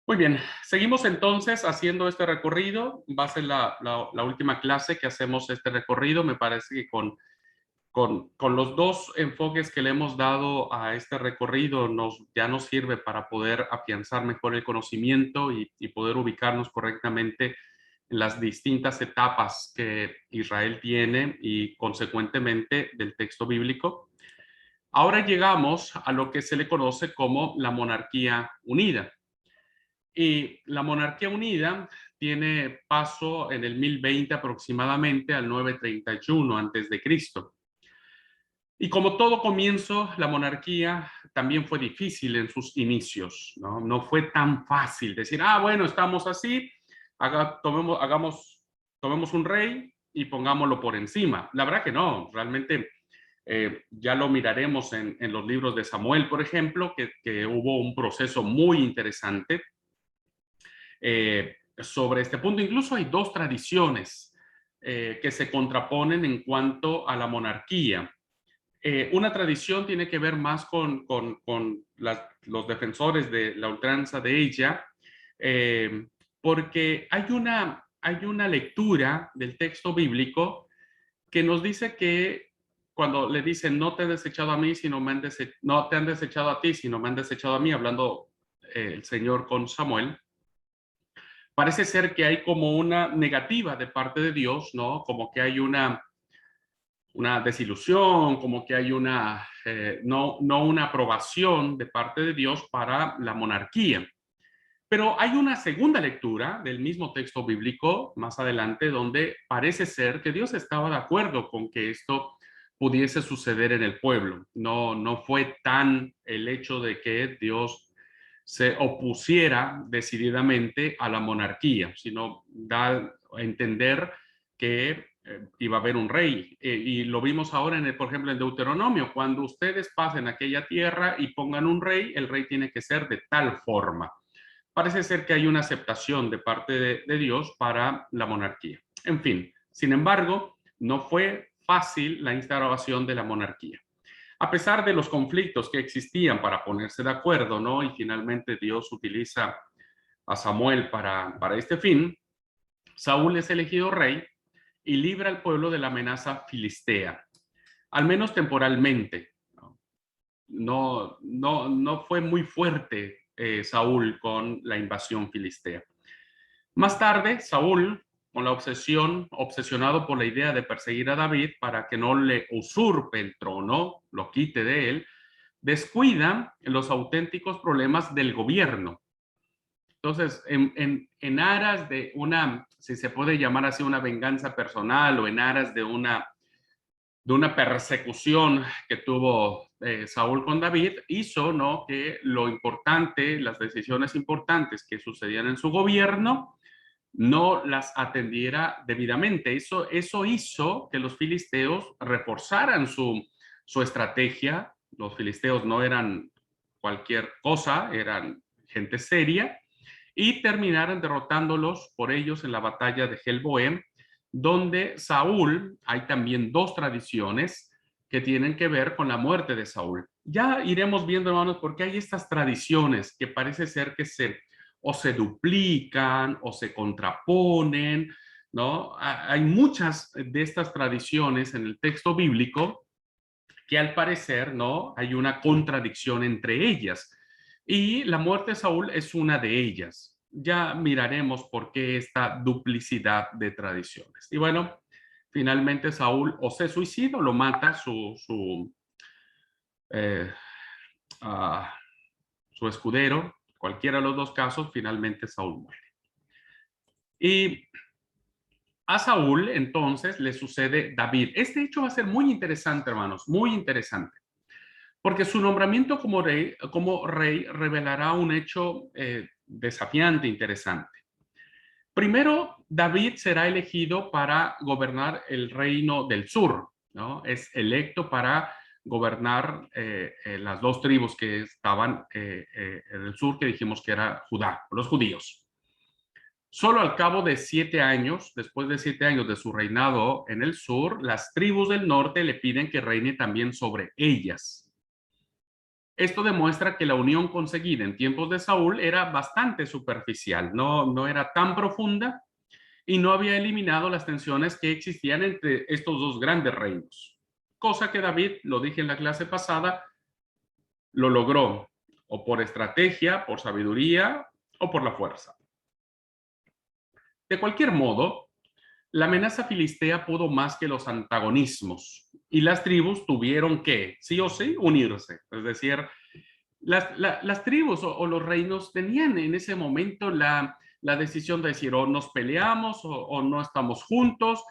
Muy bien, seguimos entonces haciendo este recorrido. Va a ser la última clase que hacemos este recorrido. Me parece que con los dos enfoques que le hemos dado a este recorrido ya nos sirve para poder afianzar mejor el conocimiento y poder ubicarnos correctamente en las distintas etapas que Israel tiene y consecuentemente del texto bíblico. Ahora llegamos a lo que se le conoce como la monarquía unida. Y la monarquía unida tiene paso en el 1020 aproximadamente al 931 antes de Cristo. Y como todo comienzo, la monarquía también fue difícil en sus inicios, ¿no? No fue tan fácil decir, bueno, estamos así, tomemos un rey y pongámoslo por encima. La verdad que no, realmente ya lo miraremos en los libros de Samuel, por ejemplo, que hubo un proceso muy interesante sobre este punto. Incluso hay dos tradiciones que se contraponen en cuanto a la monarquía. Una tradición tiene que ver más con los defensores de la ultranza de ella, porque hay una lectura del texto bíblico que nos dice que cuando le dicen no te han desechado a mí, no te han desechado a ti, sino me han desechado a mí, hablando el Señor con Samuel, parece ser que hay como una negativa de parte de Dios, ¿no? Como que hay una desilusión, como que hay no una aprobación de parte de Dios para la monarquía. Pero hay una segunda lectura del mismo texto bíblico más adelante donde parece ser que Dios estaba de acuerdo con que esto pudiese suceder en el pueblo. No fue tan el hecho de que Dios se opusiera decididamente a la monarquía, sino da a entender que iba a haber un rey. Y lo vimos ahora, por ejemplo, en Deuteronomio, cuando ustedes pasen aquella tierra y pongan un rey, el rey tiene que ser de tal forma. Parece ser que hay una aceptación de parte de Dios para la monarquía. En fin, sin embargo, no fue fácil la instauración de la monarquía. A pesar de los conflictos que existían para ponerse de acuerdo, ¿no? Y finalmente Dios utiliza a Samuel para este fin, Saúl es elegido rey y libra al pueblo de la amenaza filistea, al menos temporalmente. No fue muy fuerte Saúl con la invasión filistea. Más tarde, Saúl, con la obsesionado por la idea de perseguir a David para que no le usurpe el trono, lo quite de él, descuida los auténticos problemas del gobierno. Entonces, en aras de si se puede llamar así, una venganza personal o en aras de una persecución que tuvo Saúl con David, hizo, ¿no?, que lo importante, las decisiones importantes que sucedían en su gobierno, no las atendiera debidamente. Eso hizo que los filisteos reforzaran su estrategia. Los filisteos no eran cualquier cosa, eran gente seria, y terminaron derrotándolos por ellos en la batalla de Gelboem, donde Saúl, hay también dos tradiciones que tienen que ver con la muerte de Saúl. Ya iremos viendo, hermanos, porque hay estas tradiciones que parece ser que o se duplican o se contraponen, ¿no? Hay muchas de estas tradiciones en el texto bíblico que al parecer, ¿no?, hay una contradicción entre ellas. Y la muerte de Saúl es una de ellas. Ya miraremos por qué esta duplicidad de tradiciones. Y bueno, finalmente Saúl o se suicida o lo mata eh, uh, su escudero. Cualquiera de los dos casos, finalmente Saúl muere. Y a Saúl entonces le sucede David. Este hecho va a ser muy interesante, hermanos, muy interesante, porque su nombramiento como rey revelará un hecho desafiante, interesante. Primero, David será elegido para gobernar el reino del sur, ¿no? Es electo para gobernar las dos tribus que estaban en el sur, que dijimos que era Judá, los judíos. Solo al cabo de 7 años, después de 7 años de su reinado en el sur, las tribus del norte le piden que reine también sobre ellas. Esto demuestra que la unión conseguida en tiempos de Saúl era bastante superficial, no era tan profunda y no había eliminado las tensiones que existían entre estos dos grandes reinos. Cosa que David, lo dije en la clase pasada, lo logró o por estrategia, por sabiduría o por la fuerza. De cualquier modo, la amenaza filistea pudo más que los antagonismos y las tribus tuvieron que, sí o sí, unirse. Es decir, las tribus o los reinos tenían en ese momento la decisión de decir o nos peleamos o no estamos juntos,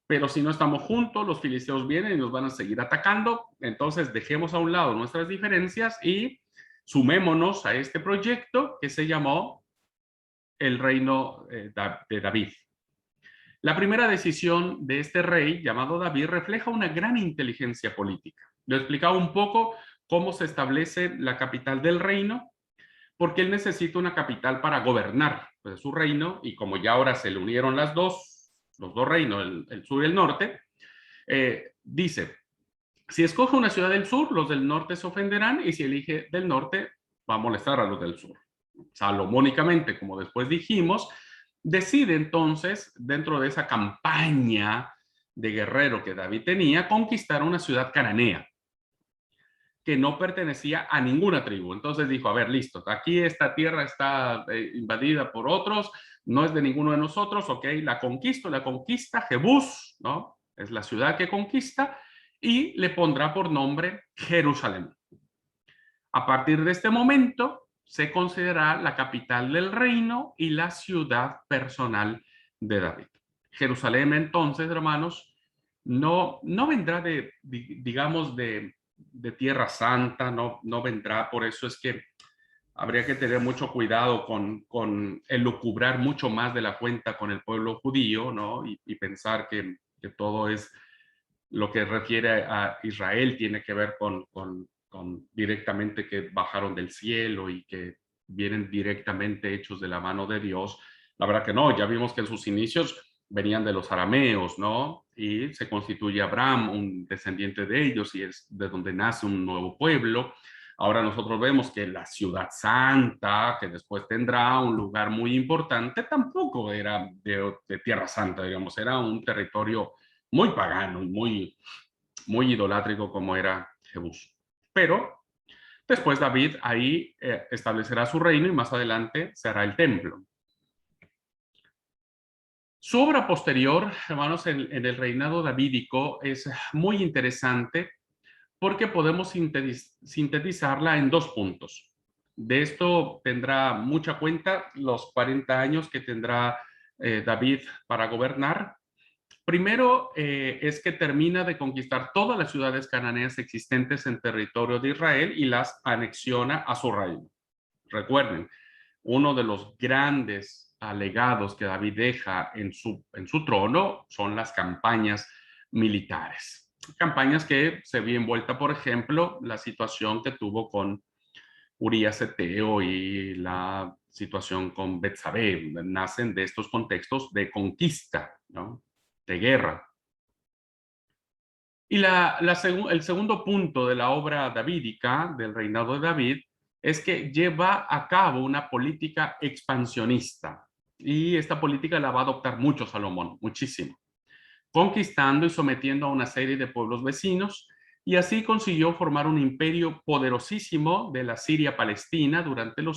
pero si no estamos juntos, los filisteos vienen y nos van a seguir atacando, entonces dejemos a un lado nuestras diferencias y sumémonos a este proyecto que se llamó el reino de David. La primera decisión de este rey llamado David refleja una gran inteligencia política. Lo explicaba un poco cómo se establece la capital del reino, porque él necesita una capital para gobernar pues, su reino, y como ya ahora se le unieron los dos reinos, el sur y el norte, dice, si escoge una ciudad del sur, los del norte se ofenderán, y si elige del norte, va a molestar a los del sur. Salomónicamente, como después dijimos, decide entonces, dentro de esa campaña de guerrero que David tenía, conquistar una ciudad cananea que no pertenecía a ninguna tribu. Entonces dijo, a ver, listo, aquí esta tierra está invadida por otros, no es de ninguno de nosotros, ok, la conquista, Jebús, ¿no? Es la ciudad que conquista, y le pondrá por nombre Jerusalén. A partir de este momento, se considera la capital del reino y la ciudad personal de David. Jerusalén, entonces, hermanos, no vendrá digamos, de Tierra Santa, no vendrá, por eso es que habría que tener mucho cuidado con elucubrar mucho más de la cuenta con el pueblo judío, ¿no? Y pensar que todo es lo que refiere a Israel, tiene que ver con directamente que bajaron del cielo y que vienen directamente hechos de la mano de Dios. La verdad que no, ya vimos que en sus inicios venían de los arameos, ¿no? Y se constituye Abraham, un descendiente de ellos, y es de donde nace un nuevo pueblo. Ahora nosotros vemos que la ciudad santa, que después tendrá un lugar muy importante, tampoco era de Tierra Santa, digamos, era un territorio muy pagano y muy idolátrico como era Jebús. Pero después David ahí establecerá su reino y más adelante se hará el templo. Su obra posterior, hermanos, en el reinado davídico es muy interesante porque podemos sintetizarla en dos puntos. De esto tendrá mucha cuenta los 40 años que tendrá David para gobernar. Primero es que termina de conquistar todas las ciudades cananeas existentes en territorio de Israel y las anexiona a su reino. Recuerden, uno de los grandes alegados que David deja en su trono son las campañas militares. Campañas que se vio envuelta, por ejemplo, la situación que tuvo con Urías Eteo y la situación con Betsabé. Nacen de estos contextos de conquista, ¿no? De guerra. Y el segundo punto de la obra davídica, del reinado de David, es que lleva a cabo una política expansionista. Y esta política la va a adoptar mucho Salomón, muchísimo, conquistando y sometiendo a una serie de pueblos vecinos, y así consiguió formar un imperio poderosísimo de la Siria-Palestina durante el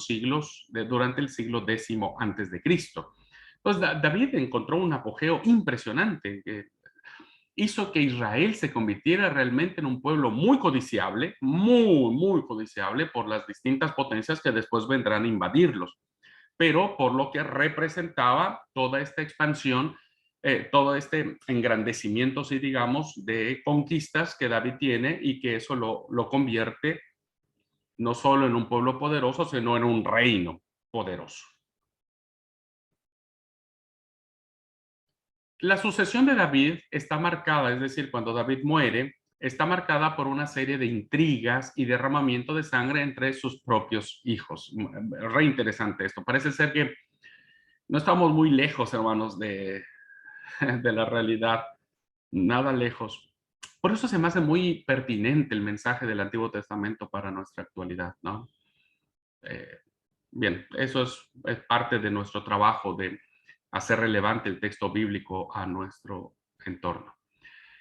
siglo X antes de Cristo. Entonces, David encontró un apogeo impresionante que hizo que Israel se convirtiera realmente en un pueblo muy codiciable, muy codiciable por las distintas potencias que después vendrán a invadirlos, pero por lo que representaba toda esta expansión, todo este engrandecimiento, si digamos, de conquistas que David tiene, y que eso lo convierte no solo en un pueblo poderoso, sino en un reino poderoso. La sucesión de David está marcada, es decir, cuando David muere, está marcada por una serie de intrigas y derramamiento de sangre entre sus propios hijos. Re interesante esto. Parece ser que no estamos muy lejos, hermanos, de la realidad. Nada lejos. Por eso se me hace muy pertinente el mensaje del Antiguo Testamento para nuestra actualidad, ¿no? Eh, bien, eso es parte de nuestro trabajo de hacer relevante el texto bíblico a nuestro entorno.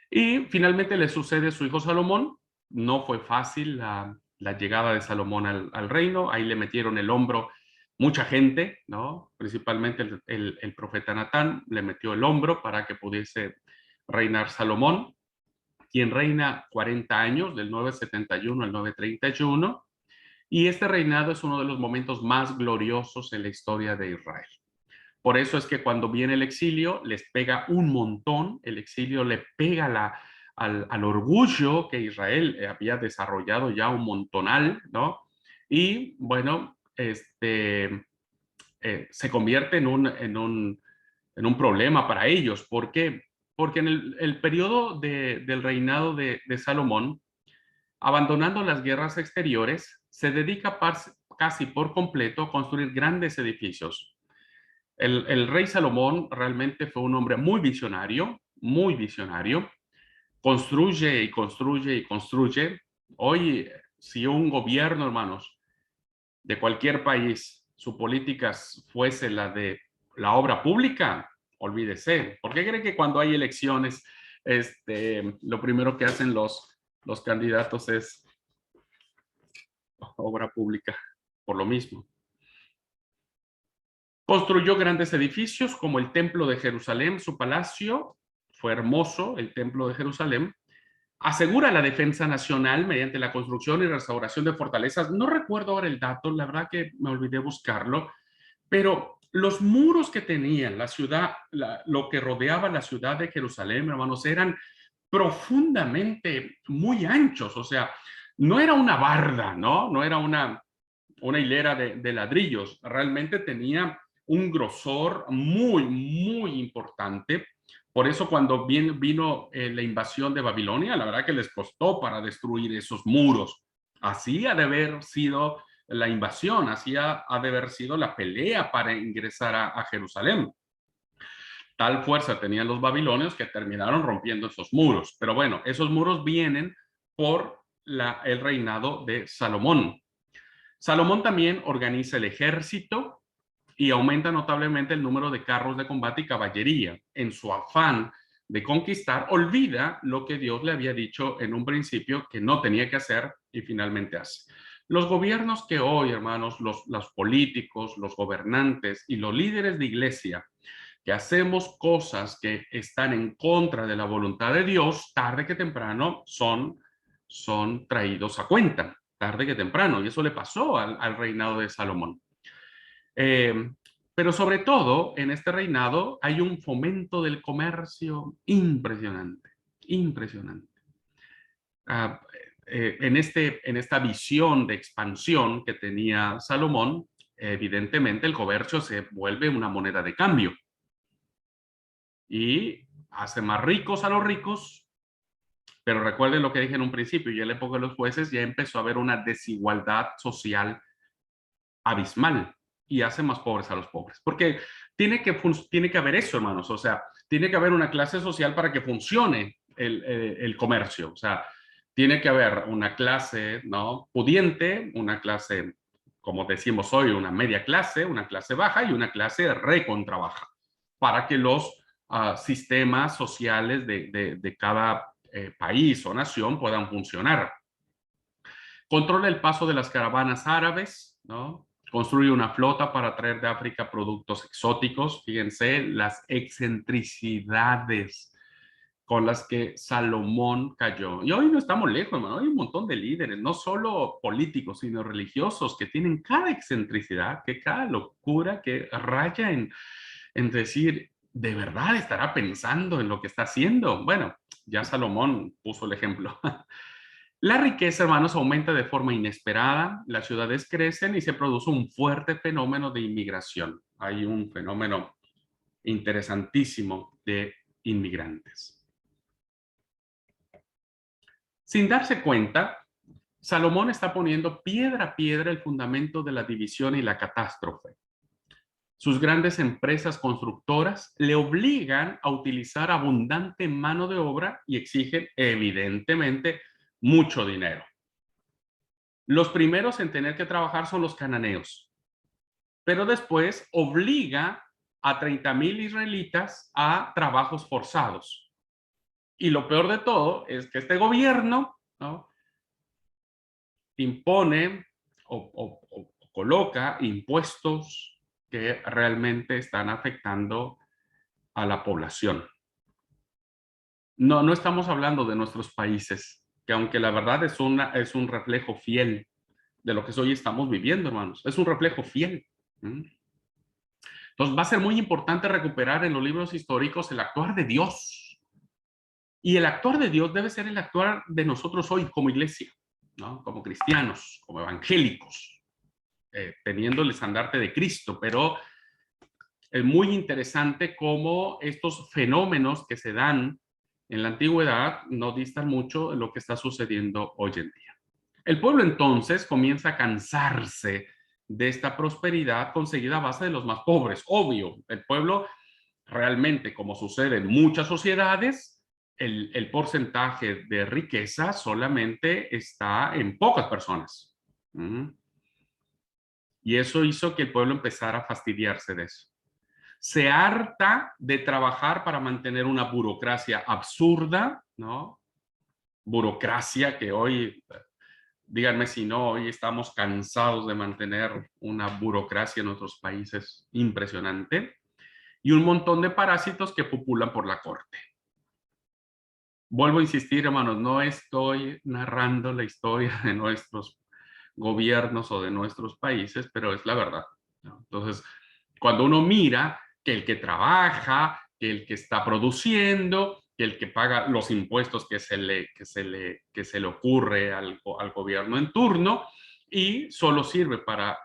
Y finalmente le sucede su hijo Salomón. No fue fácil la llegada de Salomón al reino. Ahí le metieron el hombro mucha gente, ¿no? Principalmente el profeta Natán le metió el hombro para que pudiese reinar Salomón, quien reina 40 años, del 971 al 931. Y este reinado es uno de los momentos más gloriosos en la historia de Israel. Por eso es que cuando viene el exilio, les pega un montón. El exilio le pega al orgullo que Israel había desarrollado ya un montonal, ¿no? Y bueno, se convierte en un problema para ellos. ¿Por qué? Porque en el periodo del reinado de Salomón, abandonando las guerras exteriores, se dedica casi por completo a construir grandes edificios. El rey Salomón realmente fue un hombre muy visionario, muy visionario. Construye y construye y construye. Hoy, si un gobierno, hermanos, de cualquier país, su política fuese la de la obra pública, olvídese. ¿Por qué cree que cuando hay elecciones, lo primero que hacen los candidatos es obra pública? Por lo mismo. Construyó grandes edificios como el Templo de Jerusalén, su palacio. Fue hermoso el Templo de Jerusalén. Asegura la defensa nacional mediante la construcción y restauración de fortalezas. No recuerdo ahora el dato, la verdad que me olvidé buscarlo, pero los muros que tenían la ciudad, lo que rodeaba la ciudad de Jerusalén, hermanos, eran profundamente muy anchos. O sea, no era una barda, ¿no? No era una hilera de ladrillos. Realmente tenía un grosor muy, muy importante. Por eso cuando vino la invasión de Babilonia, la verdad que les costó para destruir esos muros. Así ha de haber sido la invasión, así ha de haber sido la pelea para ingresar a Jerusalén. Tal fuerza tenían los babilonios que terminaron rompiendo esos muros. Pero bueno, esos muros vienen por el reinado de Salomón. Salomón también organiza el ejército y aumenta notablemente el número de carros de combate y caballería. En su afán de conquistar, olvida lo que Dios le había dicho en un principio que no tenía que hacer y finalmente hace. Los gobiernos que hoy, hermanos, los políticos, los gobernantes y los líderes de iglesia, que hacemos cosas que están en contra de la voluntad de Dios, tarde que temprano son traídos a cuenta, tarde que temprano. Y eso le pasó al reinado de Salomón. Pero sobre todo, en este reinado hay un fomento del comercio impresionante, impresionante. Ah, en esta visión de expansión que tenía Salomón, evidentemente el comercio se vuelve una moneda de cambio y hace más ricos a los ricos. Pero recuerden lo que dije en un principio, ya en la época de los jueces ya empezó a haber una desigualdad social abismal y hace más pobres a los pobres. Porque tiene que haber eso, hermanos. O sea, tiene que haber una clase social para que funcione el comercio. O sea, tiene que haber una clase, ¿no?, pudiente, una clase, como decimos hoy, una media clase, una clase baja y una clase recontra baja, para que los sistemas sociales de cada país o nación puedan funcionar. Controla el paso de las caravanas árabes, ¿no? Construye una flota para traer de África productos exóticos. Fíjense las excentricidades con las que Salomón cayó. Y hoy no estamos lejos, hermano. Hay un montón de líderes, no solo políticos, sino religiosos, que tienen cada excentricidad, que cada locura que raya en decir, ¿de verdad estará pensando en lo que está haciendo? Bueno, ya Salomón puso el ejemplo. La riqueza, hermanos, aumenta de forma inesperada, las ciudades crecen y se produce un fuerte fenómeno de inmigración. Hay un fenómeno interesantísimo de inmigrantes. Sin darse cuenta, Salomón está poniendo piedra a piedra el fundamento de la división y la catástrofe. sus grandes empresas constructoras le obligan a utilizar abundante mano de obra y exigen, evidentemente, mucho dinero. Los primeros en tener que trabajar son los cananeos, pero después obliga a 30,000 israelitas a trabajos forzados. Y lo peor de todo es que este gobierno, ¿no?, impone o coloca impuestos que realmente están afectando a la población. No estamos hablando de nuestros países, que aunque la verdad es un reflejo fiel de lo que hoy estamos viviendo, hermanos. Es un reflejo fiel. Entonces va a ser muy importante recuperar en los libros históricos el actuar de Dios. Y el actuar de Dios debe ser el actuar de nosotros hoy como iglesia, ¿no?, como cristianos, como evangélicos, teniendo el estandarte de Cristo. Pero es muy interesante cómo estos fenómenos que se dan en la antigüedad no distan mucho de lo que está sucediendo hoy en día. El pueblo entonces comienza a cansarse de esta prosperidad conseguida a base de los más pobres. Obvio, el pueblo realmente, como sucede en muchas sociedades, el porcentaje de riqueza solamente está en pocas personas. Y eso hizo que el pueblo empezara a fastidiarse de eso. Se harta de trabajar para mantener una burocracia absurda, ¿no? Burocracia que hoy, díganme si no, hoy estamos cansados de mantener una burocracia en nuestros países impresionante, y un montón de parásitos que pupulan por la corte. Vuelvo a insistir, hermanos, no estoy narrando la historia de nuestros gobiernos o de nuestros países, pero es la verdad, ¿no? Entonces, cuando uno mira que el que trabaja, que el que está produciendo, que el que paga los impuestos que se le ocurre al gobierno en turno, y solo sirve para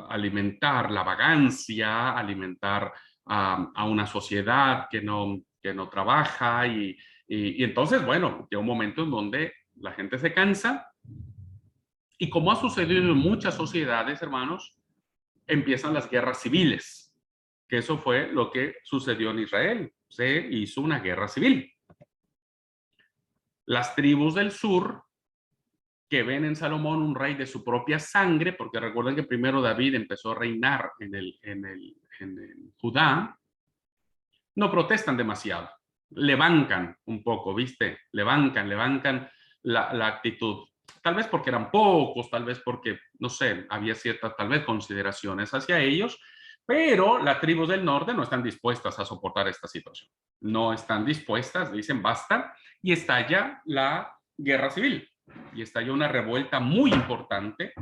alimentar la vagancia, alimentar a una sociedad que no trabaja, y entonces, bueno, llega un momento en donde la gente se cansa, y como ha sucedido en muchas sociedades, hermanos, empiezan las guerras civiles, que eso fue lo que sucedió en Israel. Se hizo una guerra civil. Las tribus del sur, que ven en Salomón un rey de su propia sangre, porque recuerden que primero David empezó a reinar en Judá, no protestan demasiado, le bancan un poco, ¿viste? Le bancan la actitud. Tal vez porque eran pocos, tal vez porque, no sé, había ciertas, tal vez, consideraciones hacia ellos, pero las tribus del norte no están dispuestas a soportar esta situación. No están dispuestas, dicen basta, y estalla la guerra civil, y estalla una revuelta muy importante.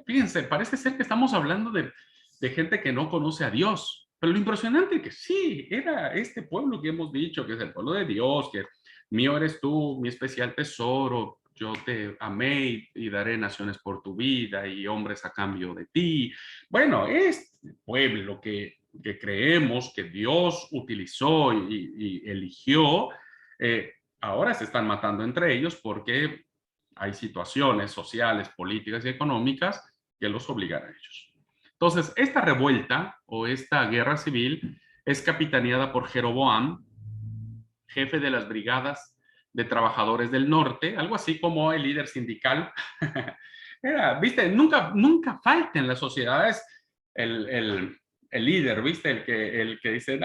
Fíjense, parece ser que estamos hablando de gente que no conoce a Dios, pero lo impresionante es que sí, era este pueblo que hemos dicho, que es el pueblo de Dios, que mío eres tú, mi especial tesoro, yo te amé y daré naciones por tu vida y hombres a cambio de ti. Bueno, este pueblo que creemos que Dios utilizó y eligió, ahora se están matando entre ellos porque hay situaciones sociales, políticas y económicas que los obligan a ellos. Entonces, esta revuelta o esta guerra civil es capitaneada por Jeroboam, jefe de las brigadas de trabajadores del norte, algo así como el líder sindical. ¿Viste? Nunca falta en las sociedades el líder, ¿viste? El que dice,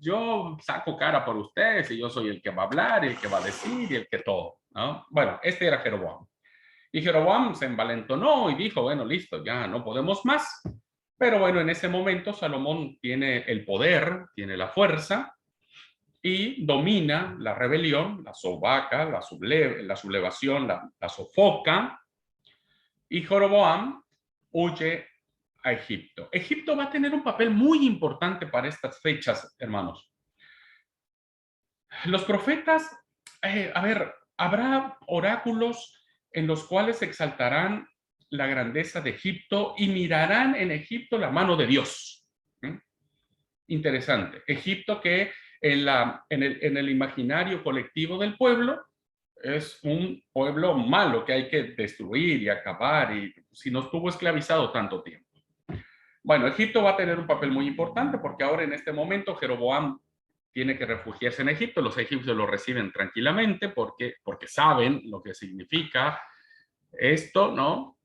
yo saco cara por ustedes y yo soy el que va a hablar, y el que va a decir y el que todo, ¿no? Bueno, este era Jeroboam. Y Jeroboam se envalentonó y dijo, bueno, listo, ya no podemos más. Pero bueno, en ese momento Salomón tiene el poder, tiene la fuerza y domina la rebelión, la sobaca, la sublevación, la sofoca. Y Jeroboam huye a Egipto. Egipto va a tener un papel muy importante para estas fechas, hermanos. Los profetas, habrá oráculos en los cuales exaltarán la grandeza de Egipto y mirarán en Egipto la mano de Dios. Interesante. Egipto, que en el imaginario colectivo del pueblo es un pueblo malo que hay que destruir y acabar, y si no estuvo esclavizado tanto tiempo. Bueno, Egipto va a tener un papel muy importante porque ahora en este momento Jeroboam tiene que refugiarse en Egipto. Los egipcios lo reciben tranquilamente porque saben lo que significa esto, ¿no?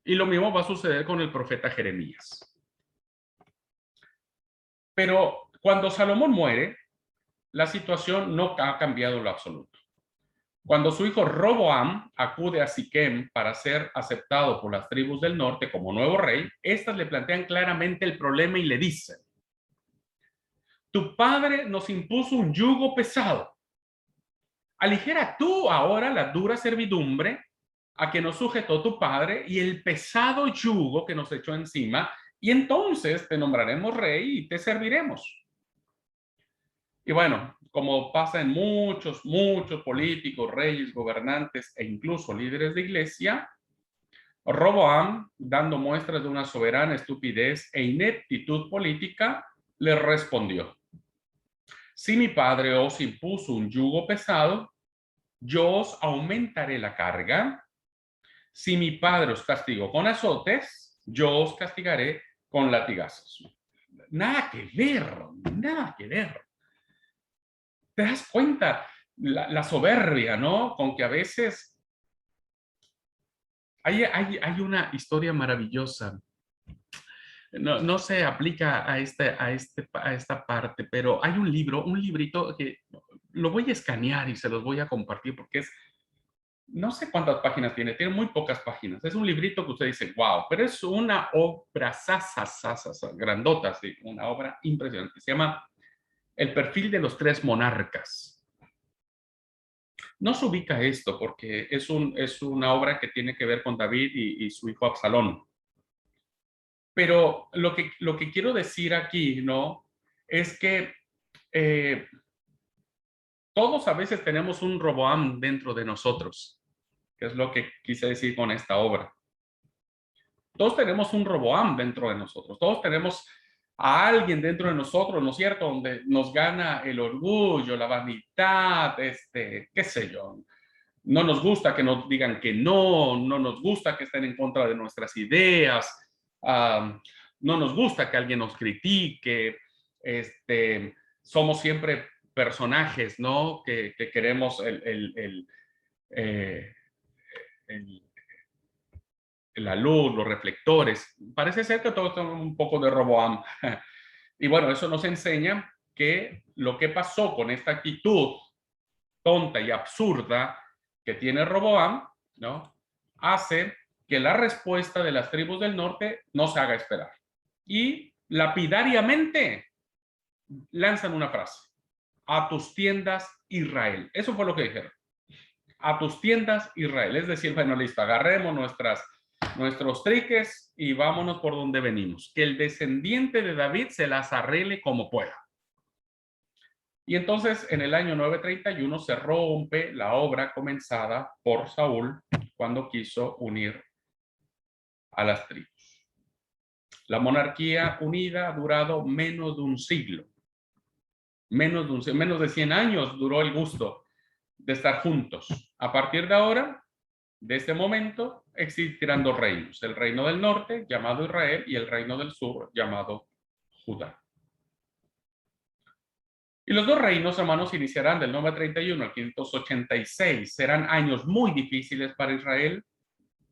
Y lo mismo va a suceder con el profeta Jeremías. Pero cuando Salomón muere, la situación no ha cambiado en lo absoluto. Cuando su hijo Roboam acude a Siquem para ser aceptado por las tribus del norte como nuevo rey, estas le plantean claramente el problema y le dicen: tu padre nos impuso un yugo pesado. Aligera tú ahora la dura servidumbre a que nos sujetó tu padre y el pesado yugo que nos echó encima, y entonces te nombraremos rey y te serviremos. Y bueno, como pasa en muchos políticos, reyes, gobernantes e incluso líderes de iglesia, Roboam, dando muestras de una soberana estupidez e ineptitud política, le respondió: si mi padre os impuso un yugo pesado, yo os aumentaré la carga. Si mi padre os castigó con azotes, yo os castigaré con latigazos. Nada que ver, nada que ver. ¿Te das cuenta la soberbia, ¿no? Con que a veces hay una historia maravillosa. No se aplica a esta parte, pero hay un librito que lo voy a escanear y se los voy a compartir porque no sé cuántas páginas tiene muy pocas páginas. Es un librito que usted dice, wow, pero es una obra grandota, sí, una obra impresionante. Se llama El perfil de los tres monarcas. No se ubica esto porque es una obra que tiene que ver con David y su hijo Absalón. Pero lo que quiero decir aquí, ¿no? Es que todos a veces tenemos un Roboam dentro de nosotros, que es lo que quise decir con esta obra. Todos tenemos un Roboam dentro de nosotros, todos tenemos a alguien dentro de nosotros, ¿no es cierto? Donde nos gana el orgullo, la vanidad, qué sé yo. No nos gusta que nos digan que no nos gusta que estén en contra de nuestras ideas, no nos gusta que alguien nos critique, somos siempre personajes, ¿no? Que queremos la luz, los reflectores. Parece ser que todos tenemos un poco de Roboam. Y bueno, eso nos enseña que lo que pasó con esta actitud tonta y absurda que tiene Roboam, ¿no? Hace que la respuesta de las tribus del norte no se haga esperar. Y lapidariamente lanzan una frase: a tus tiendas, Israel. Eso fue lo que dijeron. A tus tiendas, Israel. Es decir, bueno, listo, agarremos nuestros triques y vámonos por donde venimos. Que el descendiente de David se las arregle como pueda. Y entonces en el año 931 se rompe la obra comenzada por Saúl cuando quiso unir a las tribus. La monarquía unida ha durado menos de un siglo. Menos de 100 años duró el gusto de estar juntos. A partir de ahora, de este momento, existirán dos reinos: el reino del norte, llamado Israel, y el reino del sur, llamado Judá. Y los dos reinos, hermanos, iniciarán del 931 al 586. Serán años muy difíciles para Israel,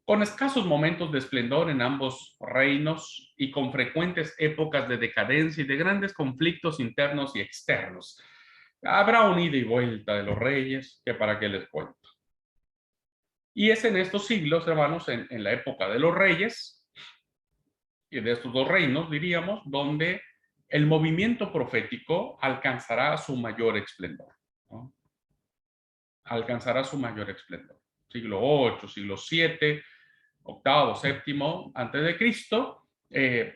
con escasos momentos de esplendor en ambos reinos y con frecuentes épocas de decadencia y de grandes conflictos internos y externos. Habrá un ida y vuelta de los reyes, que para qué les cuento. Y es en estos siglos, hermanos, en la época de los reyes y de estos dos reinos, diríamos, donde el movimiento profético alcanzará su mayor esplendor, ¿no? Alcanzará su mayor esplendor. Siglo 8, siglo 7, octavo, séptimo, antes de Cristo,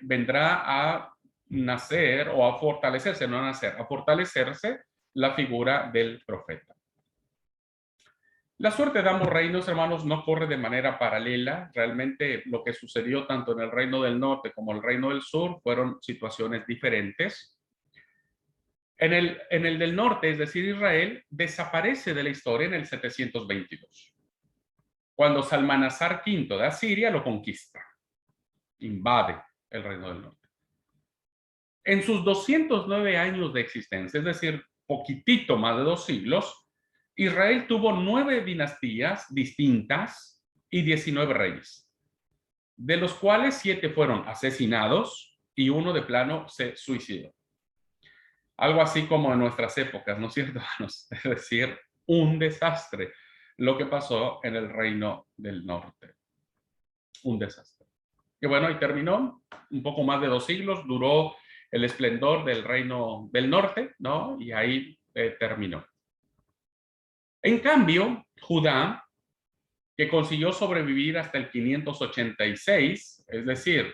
vendrá a nacer o a fortalecerse, no a nacer, a fortalecerse la figura del profeta. La suerte de ambos reinos, hermanos, no corre de manera paralela. Realmente lo que sucedió tanto en el reino del norte como el reino del sur fueron situaciones diferentes. En el del norte, es decir, Israel, desaparece de la historia en el 722, cuando Salmanasar V de Asiria lo conquista, invade el reino del norte. En sus 209 años de existencia, es decir, poquitito más de 2 siglos, Israel tuvo 9 dinastías distintas y 19 reyes, de los cuales 7 fueron asesinados y uno de plano se suicidó. Algo así como en nuestras épocas, ¿no es cierto? Es decir, un desastre lo que pasó en el Reino del Norte. Un desastre. Y bueno, y terminó un poco más de 2 siglos, duró el esplendor del Reino del Norte, ¿no? Y ahí terminó. En cambio, Judá, que consiguió sobrevivir hasta el 586, es decir,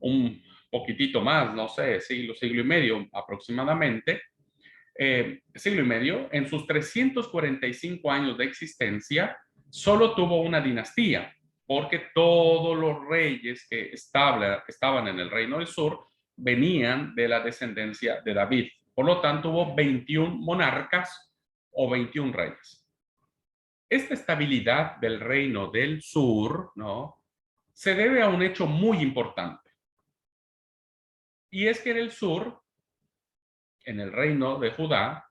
un poquitito más, no sé, siglo y medio aproximadamente, siglo y medio, en sus 345 años de existencia, solo tuvo una dinastía, porque todos los reyes que estaban en el Reino del Sur venían de la descendencia de David. Por lo tanto, hubo 21 monarcas o 21 reyes. Esta estabilidad del Reino del Sur, ¿no?, se debe a un hecho muy importante. Y es que en el sur, en el Reino de Judá,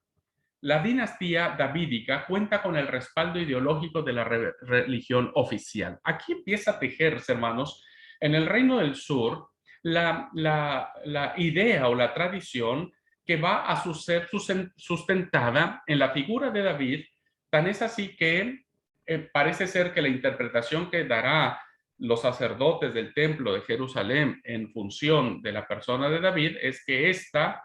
la dinastía davídica cuenta con el respaldo ideológico de la religión oficial. Aquí empieza a tejerse, hermanos, en el Reino del Sur, la idea o la tradición que va a ser sustentada en la figura de David. Tan es así que parece ser que la interpretación que dará los sacerdotes del templo de Jerusalén en función de la persona de David es que esta,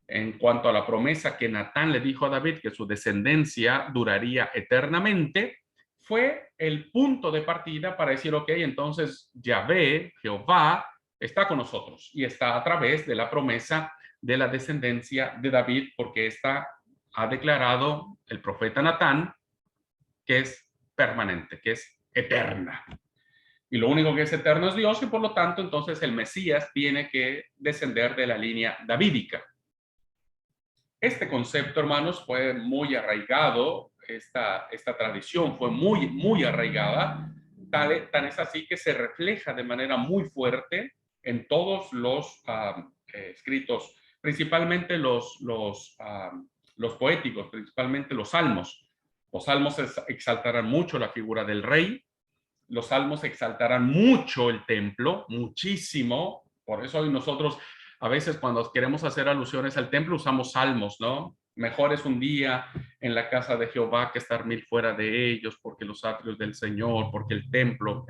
en cuanto a la promesa que Natán le dijo a David, que su descendencia duraría eternamente, fue el punto de partida para decir, ok, entonces Yahvé, Jehová, está con nosotros y está a través de la promesa de la descendencia de David, porque esta ha declarado el profeta Natán que es permanente, que es eterna. Y lo único que es eterno es Dios, y por lo tanto, entonces el Mesías tiene que descender de la línea davídica. Este concepto, hermanos, fue muy arraigado, esta tradición fue muy arraigada, tan es así que se refleja de manera muy fuerte en todos los escritos, principalmente los poéticos, principalmente los salmos. Los salmos exaltarán mucho la figura del rey, los salmos exaltarán mucho el templo, muchísimo. Por eso hoy nosotros a veces cuando queremos hacer alusiones al templo usamos salmos, ¿no? Mejor es un día en la casa de Jehová que estar 1000 fuera de ellos, porque los atrios del Señor, porque el templo,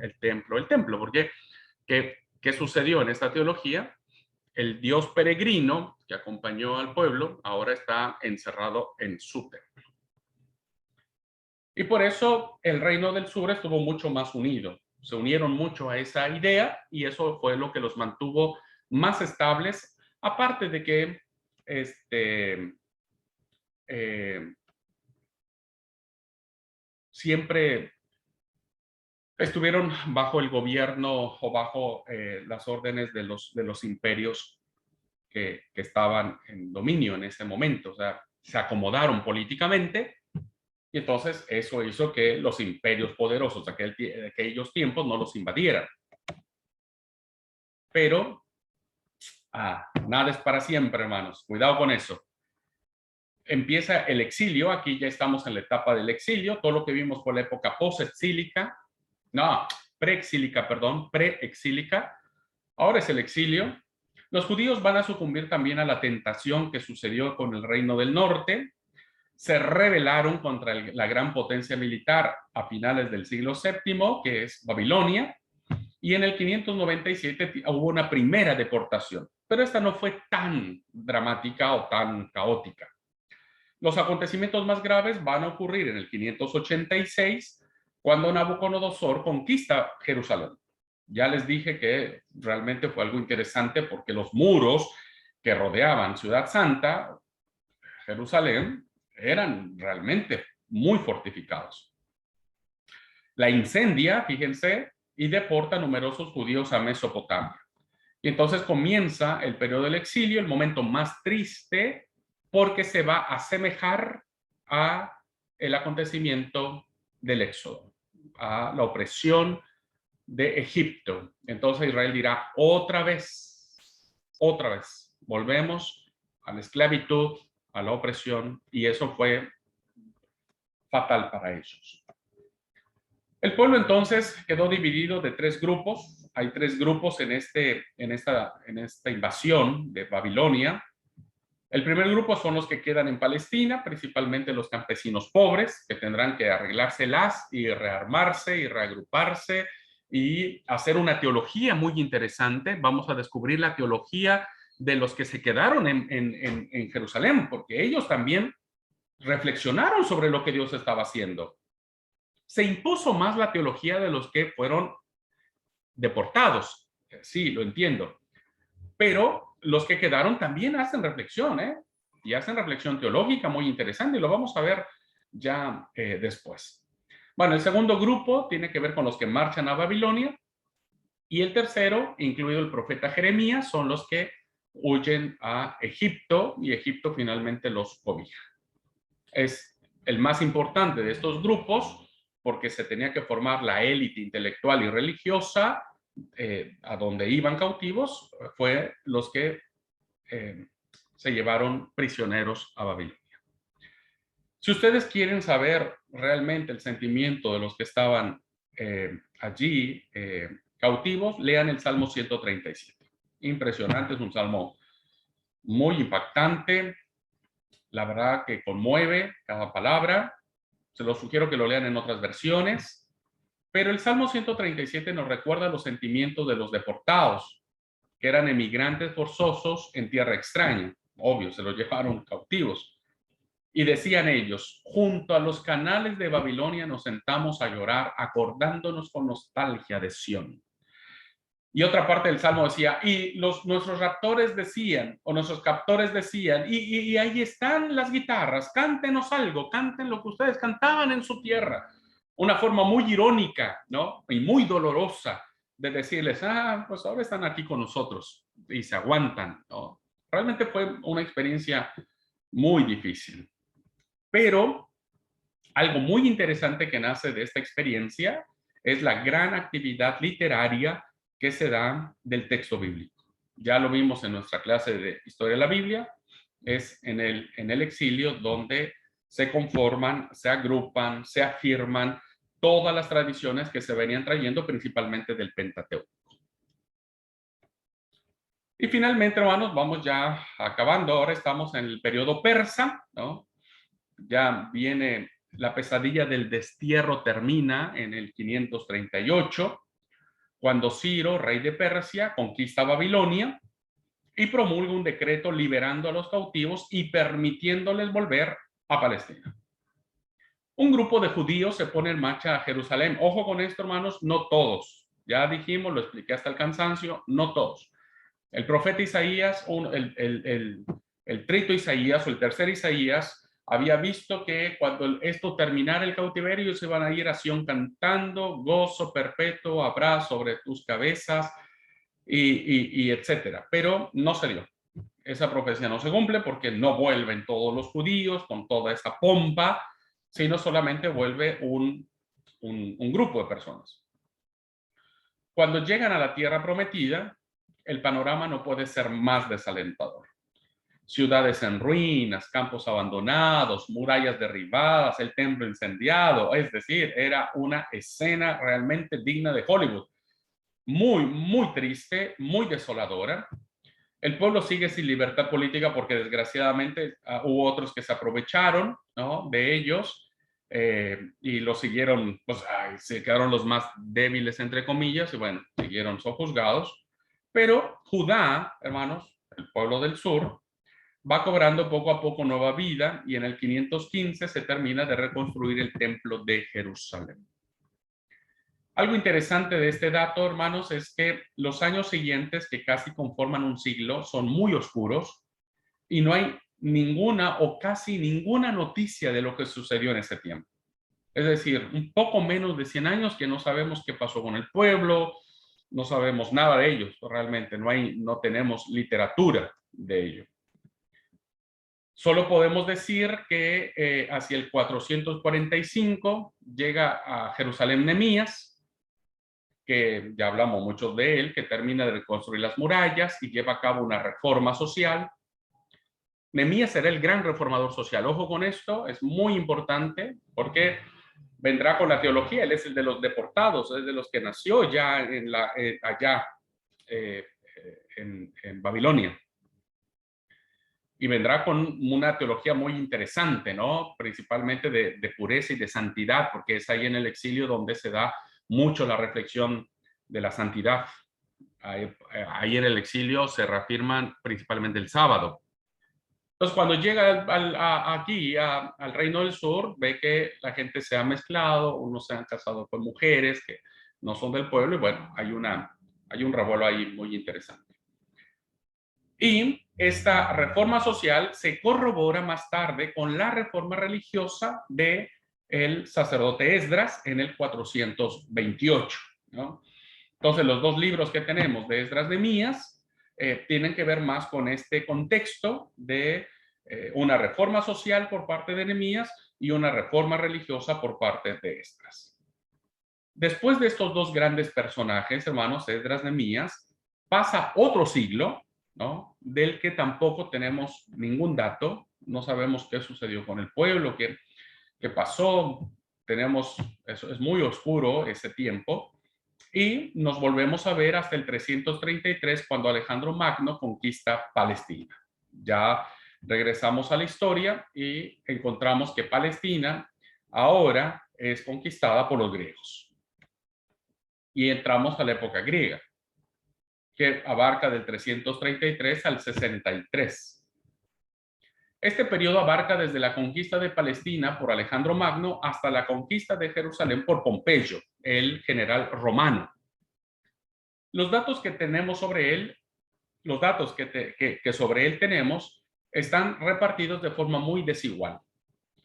porque ¿qué sucedió en esta teología? El Dios peregrino que acompañó al pueblo ahora está encerrado en su templo. Y por eso el Reino del Sur estuvo mucho más unido. Se unieron mucho a esa idea y eso fue lo que los mantuvo más estables, aparte de que siempre estuvieron bajo el gobierno o bajo las órdenes de los imperios que estaban en dominio en ese momento. O sea, se acomodaron políticamente. Y entonces eso hizo que los imperios poderosos de aquellos tiempos no los invadieran. Pero nada es para siempre, hermanos. Cuidado con eso. Empieza el exilio. Aquí ya estamos en la etapa del exilio. Todo lo que vimos por la época post-exílica. No, preexílica, perdón. Preexílica. Ahora es el exilio. Los judíos van a sucumbir también a la tentación que sucedió con el Reino del Norte. Se rebelaron contra la gran potencia militar a finales del siglo VII, que es Babilonia, y en el 597 hubo una primera deportación, pero esta no fue tan dramática o tan caótica. Los acontecimientos más graves van a ocurrir en el 586, cuando Nabucodonosor conquista Jerusalén. Ya les dije que realmente fue algo interesante porque los muros que rodeaban Ciudad Santa, Jerusalén, eran realmente muy fortificados. La incendia, fíjense, y deporta a numerosos judíos a Mesopotamia. Y entonces comienza el periodo del exilio, el momento más triste, porque se va a asemejar a el acontecimiento del éxodo, a la opresión de Egipto. Entonces Israel dirá otra vez, volvemos a la esclavitud, a la opresión, y eso fue fatal para ellos. El pueblo entonces quedó dividido de 3 grupos. Hay 3 grupos en esta invasión de Babilonia. El primer grupo son los que quedan en Palestina, principalmente los campesinos pobres, que tendrán que arreglárselas y rearmarse y reagruparse y hacer una teología muy interesante. Vamos a descubrir la teología de los que se quedaron en Jerusalén, porque ellos también reflexionaron sobre lo que Dios estaba haciendo. Se impuso más la teología de los que fueron deportados. Sí, lo entiendo. Pero los que quedaron también hacen reflexión, y hacen reflexión teológica muy interesante, y lo vamos a ver ya después. Bueno, el segundo grupo tiene que ver con los que marchan a Babilonia, y el tercero, incluido el profeta Jeremías, son los que huyen a Egipto, y Egipto finalmente los cobija. Es el más importante de estos grupos, porque se tenía que formar la élite intelectual y religiosa a donde iban cautivos, fue los que se llevaron prisioneros a Babilonia. Si ustedes quieren saber realmente el sentimiento de los que estaban allí cautivos, lean el Salmo 137. Impresionante, es un salmo muy impactante, la verdad que conmueve cada palabra. Se los sugiero que lo lean en otras versiones. Pero el Salmo 137 nos recuerda los sentimientos de los deportados, que eran emigrantes forzosos en tierra extraña. Obvio, se los llevaron cautivos. Y decían ellos, junto a los canales de Babilonia nos sentamos a llorar, acordándonos con nostalgia de Sión. Y otra parte del Salmo decía, y nuestros raptores decían, o nuestros captores decían, y ahí están las guitarras, cántenos algo, canten lo que ustedes cantaban en su tierra. Una forma muy irónica, ¿no? Y muy dolorosa de decirles, pues ahora están aquí con nosotros y se aguantan, ¿no? Realmente fue una experiencia muy difícil. Pero algo muy interesante que nace de esta experiencia es la gran actividad literaria que se da del texto bíblico. Ya lo vimos en nuestra clase de Historia de la Biblia, es en el exilio donde se conforman, se agrupan, se afirman todas las tradiciones que se venían trayendo principalmente del Pentateuco. Y finalmente, hermanos, vamos ya acabando. Ahora estamos en el periodo persa, ¿no? Ya viene la pesadilla del destierro, termina en el 538, cuando Ciro, rey de Persia, conquista Babilonia y promulga un decreto liberando a los cautivos y permitiéndoles volver a Palestina. Un grupo de judíos se pone en marcha a Jerusalén. Ojo con esto, hermanos, no todos. Ya dijimos, lo expliqué hasta el cansancio, no todos. El profeta Isaías, el trito Isaías o el tercer Isaías, había visto que cuando esto terminara el cautiverio, ellos se van a ir a Sión cantando, gozo perpetuo habrá sobre tus cabezas, y etcétera. Pero no se dio. Esa profecía no se cumple porque no vuelven todos los judíos con toda esa pompa, sino solamente vuelve un grupo de personas. Cuando llegan a la tierra prometida, el panorama no puede ser más desalentador. Ciudades en ruinas, campos abandonados, murallas derribadas, el templo incendiado, es decir, era una escena realmente digna de Hollywood. Muy, muy triste, muy desoladora. El pueblo sigue sin libertad política porque desgraciadamente hubo otros que se aprovecharon, ¿no?, de ellos y los siguieron, pues se quedaron los más débiles, entre comillas, y bueno, siguieron sojuzgados. Pero Judá, hermanos, el pueblo del sur, va cobrando poco a poco nueva vida y en el 515 se termina de reconstruir el templo de Jerusalén. Algo interesante de este dato, hermanos, es que los años siguientes, que casi conforman un siglo, son muy oscuros y no hay ninguna o casi ninguna noticia de lo que sucedió en ese tiempo. Es decir, un poco menos de 100 años que no sabemos qué pasó con el pueblo, no sabemos nada de ellos, realmente no tenemos literatura de ello. Solo podemos decir que hacia el 445 llega a Jerusalén Nehemías, que ya hablamos mucho de él, que termina de reconstruir las murallas y lleva a cabo una reforma social. Nehemías será el gran reformador social. Ojo con esto, es muy importante porque vendrá con la teología. Él es el de los deportados, es de los que nació ya allá eh, en Babilonia. Y vendrá con una teología muy interesante, ¿no? Principalmente de pureza y de santidad, porque es ahí en el exilio donde se da mucho la reflexión de la santidad. Ahí en el exilio se reafirman principalmente el sábado. Entonces, cuando llega aquí al Reino del Sur, ve que la gente se ha mezclado, unos se han casado con mujeres que no son del pueblo, y bueno, hay un revuelo ahí muy interesante. Y esta reforma social se corrobora más tarde con la reforma religiosa de el sacerdote Esdras en el 428, ¿no? Entonces, los dos libros que tenemos de Esdras de Nehemías tienen que ver más con este contexto de una reforma social por parte de Nehemías y una reforma religiosa por parte de Esdras. Después de estos dos grandes personajes, hermanos, Esdras, Nehemías, pasa otro siglo, ¿no? Del que tampoco tenemos ningún dato, no sabemos qué sucedió con el pueblo, qué pasó, eso es muy oscuro ese tiempo, y nos volvemos a ver hasta el 333 cuando Alejandro Magno conquista Palestina. Ya regresamos a la historia y encontramos que Palestina ahora es conquistada por los griegos. Y entramos a la época griega, que abarca del 333 al 63. Este periodo abarca desde la conquista de Palestina por Alejandro Magno hasta la conquista de Jerusalén por Pompeyo, el general romano. Los datos que tenemos sobre él, los datos que sobre él tenemos, están repartidos de forma muy desigual.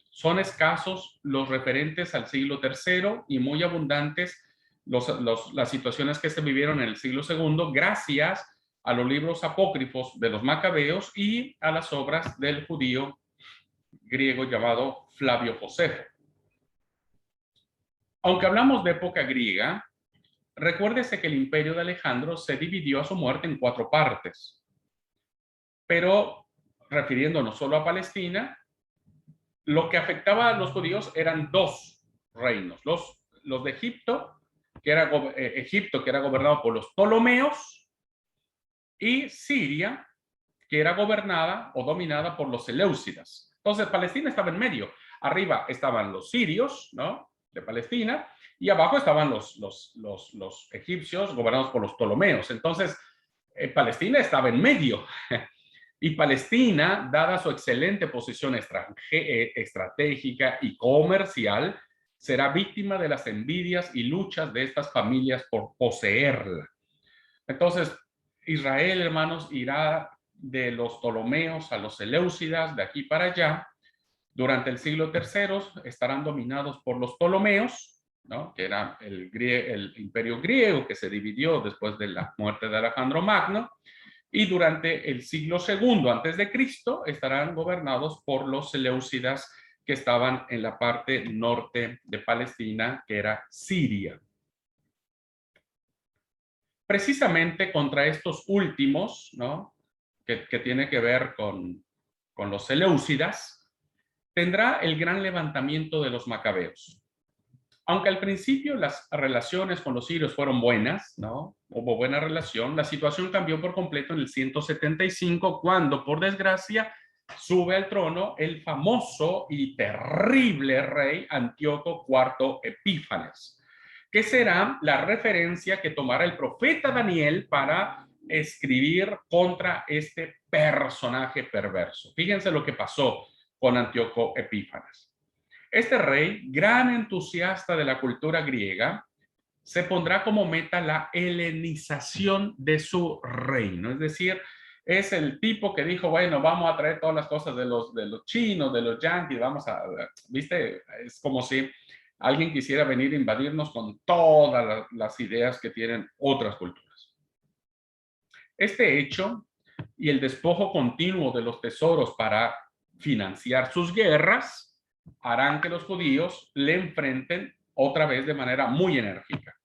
Son escasos los referentes al siglo III y muy abundantes las situaciones que se vivieron en el siglo II gracias a los libros apócrifos de los macabeos y a las obras del judío griego llamado Flavio Josefo. Aunque hablamos de época griega, recuérdese que el imperio de Alejandro se dividió a su muerte en 4 partes, pero refiriéndonos solo a Palestina, lo que afectaba a los judíos eran 2 reinos, los de Egipto, que era gobernado por los Ptolomeos, y Siria, que era gobernada o dominada por los Seleucidas. Entonces, Palestina estaba en medio. Arriba estaban los sirios, ¿no?, de Palestina, y abajo estaban los egipcios gobernados por los Ptolomeos. Entonces, Palestina estaba en medio. Y Palestina, dada su excelente posición estratégica y comercial, será víctima de las envidias y luchas de estas familias por poseerla. Entonces, Israel, hermanos, irá de los Ptolomeos a los Seleucidas, de aquí para allá. Durante el siglo III estarán dominados por los Ptolomeos, ¿no?, que era el imperio griego que se dividió después de la muerte de Alejandro Magno. Y durante el siglo II antes de Cristo estarán gobernados por los Seleucidas, que estaban en la parte norte de Palestina, que era Siria. Precisamente contra estos últimos, ¿no?, que tiene que ver con los Seleucidas, tendrá el gran levantamiento de los macabeos. Aunque al principio las relaciones con los sirios fueron buenas, ¿no?, hubo buena relación, la situación cambió por completo en el 175, cuando, por desgracia, sube al trono el famoso y terrible rey Antíoco IV Epífanes, que será la referencia que tomará el profeta Daniel para escribir contra este personaje perverso. Fíjense lo que pasó con Antíoco Epífanes. Este rey, gran entusiasta de la cultura griega, se pondrá como meta la helenización de su reino. Es decir, es el tipo que dijo, bueno, vamos a traer todas las cosas de los chinos, de los yanquis, ¿viste? Es como si alguien quisiera venir a invadirnos con todas las ideas que tienen otras culturas. Este hecho y el despojo continuo de los tesoros para financiar sus guerras harán que los judíos le enfrenten otra vez de manera muy enérgica.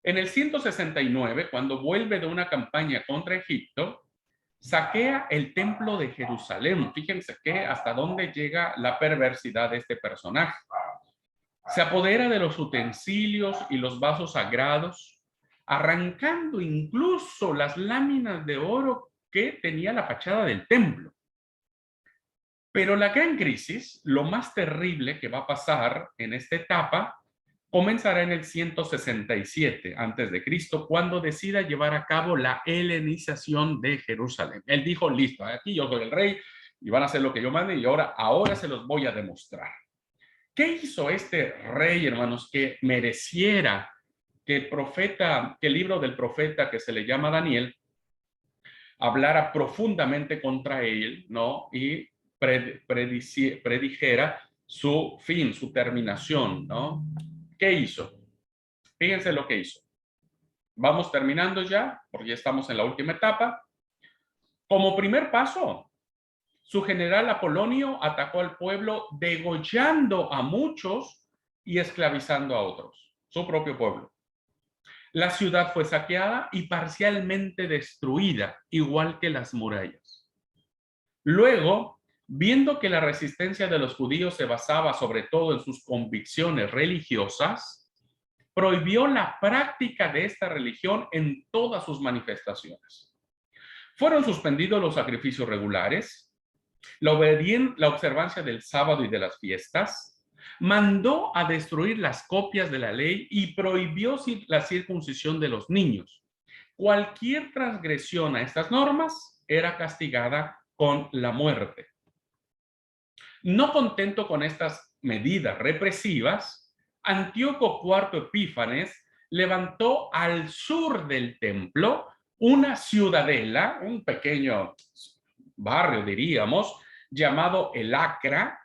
En el 169, cuando vuelve de una campaña contra Egipto, saquea el templo de Jerusalén. Fíjense que hasta dónde llega la perversidad de este personaje. Se apodera de los utensilios y los vasos sagrados, arrancando incluso las láminas de oro que tenía la fachada del templo. Pero la gran crisis, lo más terrible que va a pasar en esta etapa, comenzará en el 167 antes de Cristo, cuando decida llevar a cabo la helenización de Jerusalén. Él dijo, listo, aquí yo soy el rey y van a hacer lo que yo mande y ahora se los voy a demostrar. ¿Qué hizo este rey, hermanos, que mereciera que el libro del profeta que se le llama Daniel hablara profundamente contra él, ¿no? Y predijera su fin, su terminación, ¿no? ¿Qué hizo? Fíjense lo que hizo. Vamos terminando ya, porque ya estamos en la última etapa. Como primer paso, su general Apolonio atacó al pueblo degollando a muchos y esclavizando a otros, su propio pueblo. La ciudad fue saqueada y parcialmente destruida, igual que las murallas. Luego, viendo que la resistencia de los judíos se basaba sobre todo en sus convicciones religiosas, prohibió la práctica de esta religión en todas sus manifestaciones. Fueron suspendidos los sacrificios regulares, la observancia del sábado y de las fiestas, mandó a destruir las copias de la ley y prohibió la circuncisión de los niños. Cualquier transgresión a estas normas era castigada con la muerte. No contento con estas medidas represivas, Antíoco IV Epífanes levantó al sur del templo una ciudadela, un pequeño barrio, diríamos, llamado el Acra,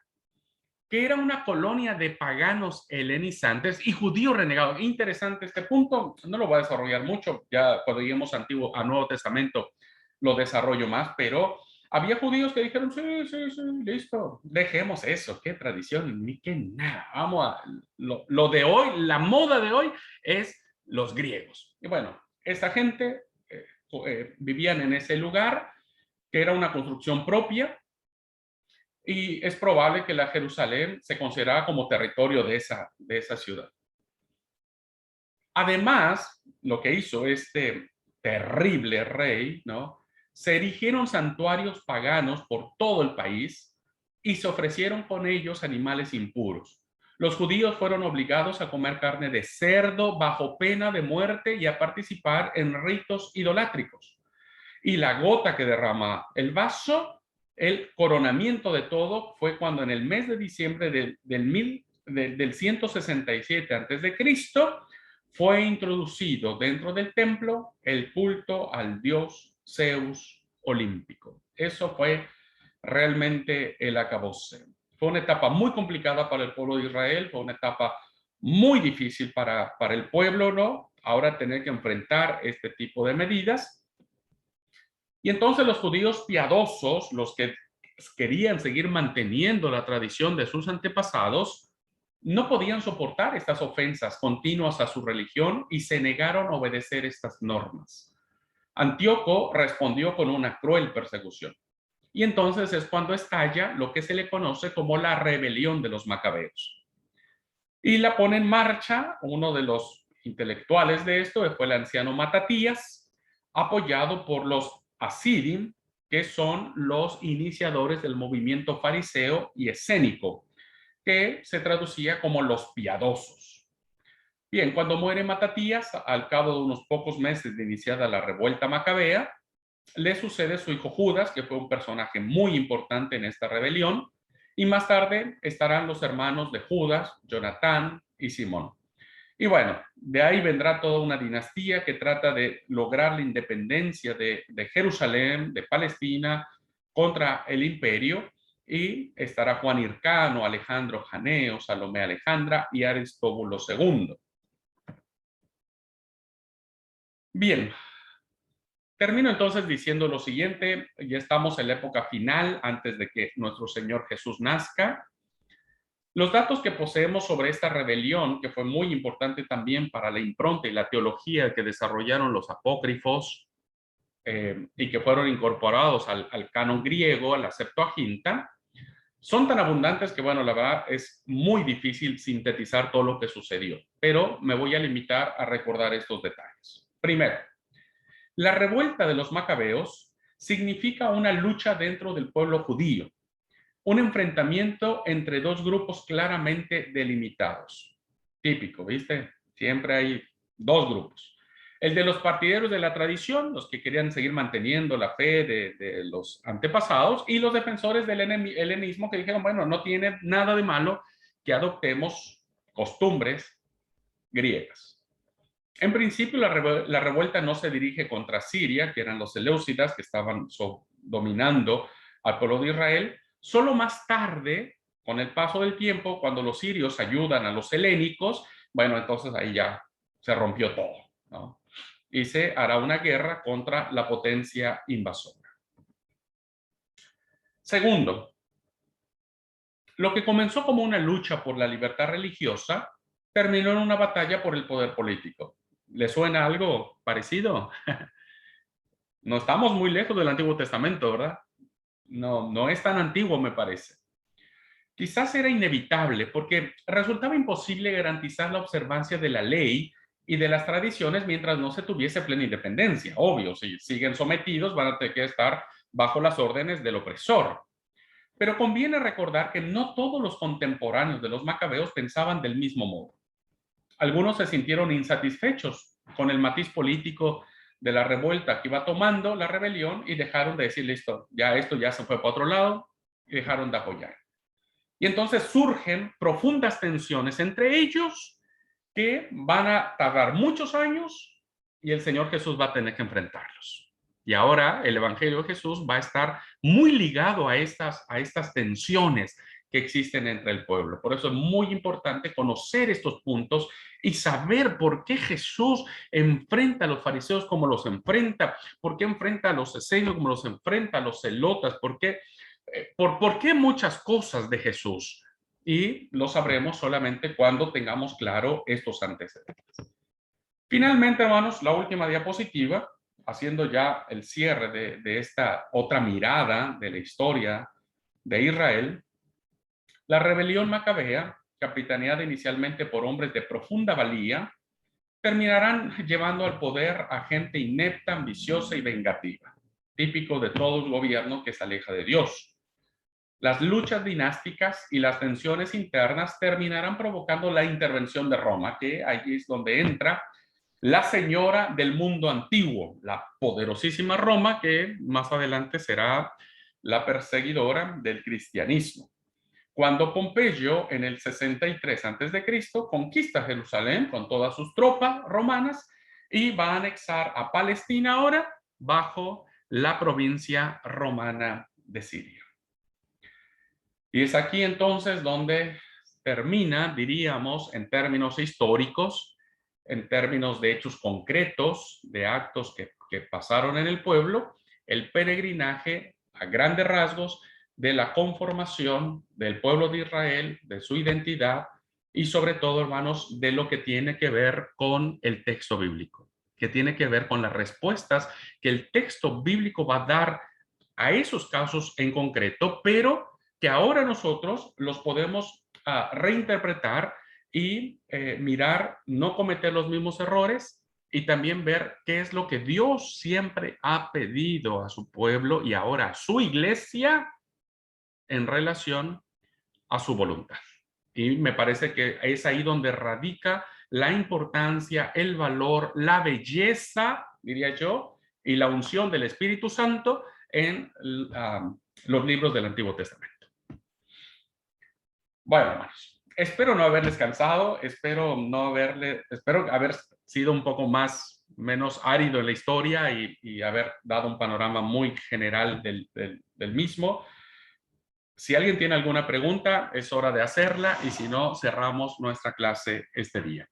que era una colonia de paganos helenizantes y judíos renegados. Interesante este punto, no lo voy a desarrollar mucho, ya cuando lleguemos a Nuevo Testamento lo desarrollo más, pero había judíos que dijeron, sí, listo, dejemos eso, qué tradición, ni qué nada, vamos a, lo de hoy, la moda de hoy es los griegos. Y bueno, esta gente vivían en ese lugar, que era una construcción propia, y es probable que la Jerusalén se consideraba como territorio de esa ciudad. Además, lo que hizo este terrible rey, ¿no? Se erigieron santuarios paganos por todo el país y se ofrecieron con ellos animales impuros. Los judíos fueron obligados a comer carne de cerdo bajo pena de muerte y a participar en ritos idolátricos. Y la gota que derrama el vaso, el coronamiento de todo, fue cuando en el mes de diciembre del 167 a.C., fue introducido dentro del templo el culto al dios Zeus olímpico. Eso fue realmente el acabose. Fue una etapa muy complicada para el pueblo de Israel, fue una etapa muy difícil para el pueblo, ¿no? Ahora tener que enfrentar este tipo de medidas. Y entonces los judíos piadosos, los que querían seguir manteniendo la tradición de sus antepasados, no podían soportar estas ofensas continuas a su religión y se negaron a obedecer estas normas. Antíoco respondió con una cruel persecución. Y entonces es cuando estalla lo que se le conoce como la rebelión de los macabeos. Y la pone en marcha uno de los intelectuales de esto, que fue el anciano Matatías, apoyado por los Hasidim, que son los iniciadores del movimiento fariseo y escénico, que se traducía como los piadosos. Bien, cuando muere Matatías, al cabo de unos pocos meses de iniciada la revuelta macabea, le sucede su hijo Judas, que fue un personaje muy importante en esta rebelión, y más tarde estarán los hermanos de Judas, Jonatán y Simón. Y bueno, de ahí vendrá toda una dinastía que trata de lograr la independencia de Jerusalén, de Palestina, contra el imperio, y estará Juan Hircano, Alejandro Janeo, Salomé Alejandra y Aristóbulo II. Bien, termino entonces diciendo lo siguiente, ya estamos en la época final antes de que nuestro Señor Jesús nazca. Los datos que poseemos sobre esta rebelión, que fue muy importante también para la impronta y la teología que desarrollaron los apócrifos y que fueron incorporados al canon griego, a la Septuaginta, son tan abundantes que, bueno, la verdad es muy difícil sintetizar todo lo que sucedió, pero me voy a limitar a recordar estos detalles. Primero, la revuelta de los macabeos significa una lucha dentro del pueblo judío, un enfrentamiento entre dos grupos claramente delimitados. Típico, ¿viste? Siempre hay dos grupos. El de los partidarios de la tradición, los que querían seguir manteniendo la fe de los antepasados, y los defensores del helenismo que dijeron, bueno, no tiene nada de malo que adoptemos costumbres griegas. En principio, la revuelta no se dirige contra Siria, que eran los seleucidas que estaban dominando al pueblo de Israel. Solo más tarde, con el paso del tiempo, cuando los sirios ayudan a los helénicos, bueno, entonces ahí ya se rompió todo, ¿no? Y se hará una guerra contra la potencia invasora. Segundo, lo que comenzó como una lucha por la libertad religiosa terminó en una batalla por el poder político. ¿Le suena algo parecido? No estamos muy lejos del Antiguo Testamento, ¿verdad? No es tan antiguo, me parece. Quizás era inevitable porque resultaba imposible garantizar la observancia de la ley y de las tradiciones mientras no se tuviese plena independencia. Obvio, si siguen sometidos van a tener que estar bajo las órdenes del opresor. Pero conviene recordar que no todos los contemporáneos de los macabeos pensaban del mismo modo. Algunos se sintieron insatisfechos con el matiz político de la revuelta que iba tomando la rebelión y dejaron de decir, listo, ya esto ya se fue para otro lado, y dejaron de apoyar. Y entonces surgen profundas tensiones entre ellos que van a tardar muchos años y el Señor Jesús va a tener que enfrentarlos. Y ahora el Evangelio de Jesús va a estar muy ligado a estas tensiones que existen entre el pueblo. Por eso es muy importante conocer estos puntos y saber por qué Jesús enfrenta a los fariseos como los enfrenta, por qué enfrenta a los esenios como los enfrenta a los celotas, por qué muchas cosas de Jesús. Y lo sabremos solamente cuando tengamos claro estos antecedentes. Finalmente, hermanos, la última diapositiva, haciendo ya el cierre de esta otra mirada de la historia de Israel. La rebelión macabea, capitaneada inicialmente por hombres de profunda valía, terminarán llevando al poder a gente inepta, ambiciosa y vengativa, típico de todo gobierno que se aleja de Dios. Las luchas dinásticas y las tensiones internas terminarán provocando la intervención de Roma, que ahí es donde entra la señora del mundo antiguo, la poderosísima Roma, que más adelante será la perseguidora del cristianismo. Cuando Pompeyo, en el 63 a.C., conquista Jerusalén con todas sus tropas romanas y va a anexar a Palestina ahora bajo la provincia romana de Siria. Y es aquí entonces donde termina, diríamos, en términos históricos, en términos de hechos concretos, de actos que pasaron en el pueblo, el peregrinaje a grandes rasgos de la conformación del pueblo de Israel, de su identidad y sobre todo, hermanos, de lo que tiene que ver con el texto bíblico, que tiene que ver con las respuestas que el texto bíblico va a dar a esos casos en concreto, pero que ahora nosotros los podemos reinterpretar y mirar, no cometer los mismos errores y también ver qué es lo que Dios siempre ha pedido a su pueblo y ahora a su iglesia en relación a su voluntad. Y me parece que es ahí donde radica la importancia, el valor, la belleza, diría yo, y la unción del Espíritu Santo en los libros del Antiguo Testamento. Bueno, hermanos, espero no haberles cansado, espero haber sido un poco menos árido en la historia y haber dado un panorama muy general del mismo. Si alguien tiene alguna pregunta, es hora de hacerla y si no, cerramos nuestra clase este día.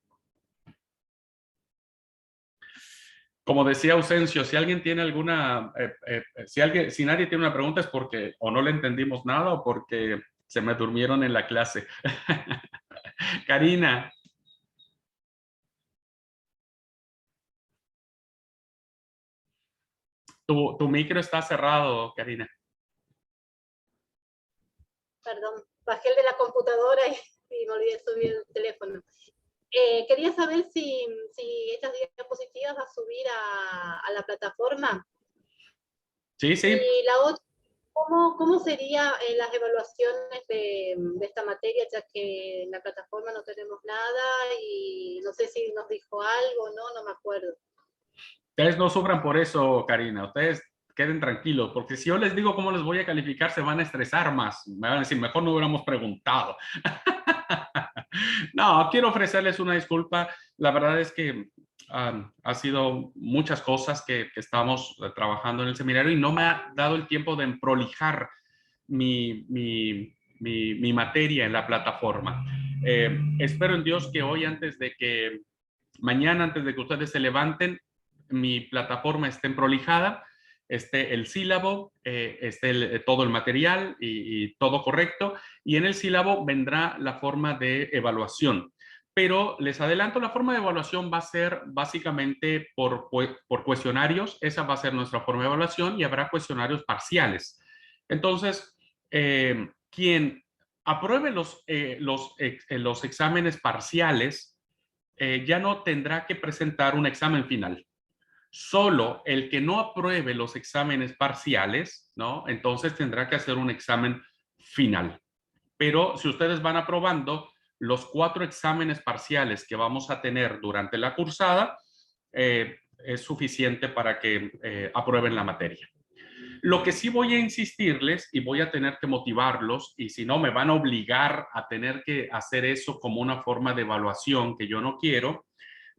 Como decía Ausencio, si alguien tiene si nadie tiene una pregunta es porque o no le entendimos nada o porque Se me durmieron en la clase. Karina. Tu micro está cerrado, Karina. Perdón, bajé el de la computadora y me olvidé subir el teléfono. Quería saber si estas diapositivas va a subir a la plataforma. Sí, sí. Y la otra, ¿cómo serían las evaluaciones de esta materia, ya que en la plataforma no tenemos nada y no sé si nos dijo algo, no me acuerdo. Ustedes no sufran por eso, Karina. Ustedes queden tranquilos, porque si yo les digo cómo les voy a calificar, se van a estresar más. Me van a decir, mejor no hubiéramos preguntado. No, quiero ofrecerles una disculpa. La verdad es que ha sido muchas cosas que estamos trabajando en el seminario y no me ha dado el tiempo de prolijar mi materia en la plataforma. Espero en Dios que hoy, mañana, antes de que ustedes se levanten, mi plataforma esté prolijada, esté el sílabo, esté todo el material y todo correcto. Y en el sílabo vendrá la forma de evaluación. Pero les adelanto, la forma de evaluación va a ser básicamente por cuestionarios. Esa va a ser nuestra forma de evaluación y habrá cuestionarios parciales. Entonces, quien apruebe los exámenes parciales ya no tendrá que presentar un examen final. Solo el que no apruebe los exámenes parciales, ¿no? Entonces tendrá que hacer un examen final. Pero si ustedes van aprobando los 4 exámenes parciales que vamos a tener durante la cursada, es suficiente para que aprueben la materia. Lo que sí voy a insistirles y voy a tener que motivarlos, y si no me van a obligar a tener que hacer eso como una forma de evaluación que yo no quiero,